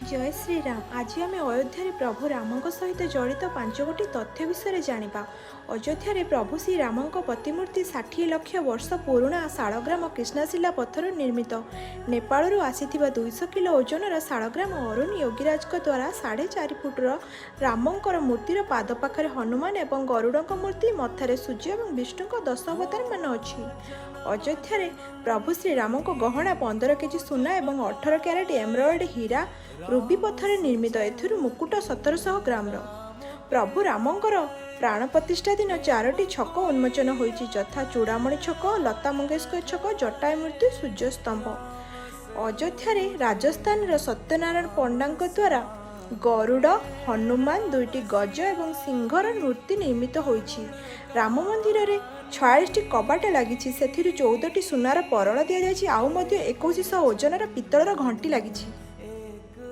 जय श्री राम। आज आम अयोध्या प्रभु राम सहित जड़ित 5 तथ्य विषय जानिबा। अयोध्या प्रभु श्री राम प्रतिमूर्ति 60 लाख वर्ष पुराणा शालग्राम कृष्णशिला पत्थर निर्मित। नेपाल आसीथिबा 200 किलो ओजनर शालग्राम अरुण योगीराज द्वारा 4.5 फुटर रामंकर मूर्तिर पाद पाखरे हनुमान एवं गरुड़ मूर्ति, मथारे सूर्य और विष्णु 10 अवतार मान अच्छी। अयोध्या प्रभु श्री राम गहना 15 केजी सुना और 18 क्यारेट एमराल्ड हीरा रूबी पत्थर निर्मित। एथिरु मुकुट 1700 ग्रामर। प्रभु रामंकर प्राण प्रतिष्ठा दिन 4टी छक उन्मोचन होइछि, यथा चूड़ामणि छक, लता मंगेशकर छक, जटायु मूर्ति, सूर्य स्तंभ। अयोध्या राजस्थान सत्यनारायण पंडा द्वारा गरुड़, हनुमान, 2टी गज और सिंहर मूर्ति निर्मित होइछि। राम मंदिर रे 46टी कबाट लगी, से 14टी सुनार परल दि जाइछि, आउ 2100 ओजनर पितलर घंटी लगी।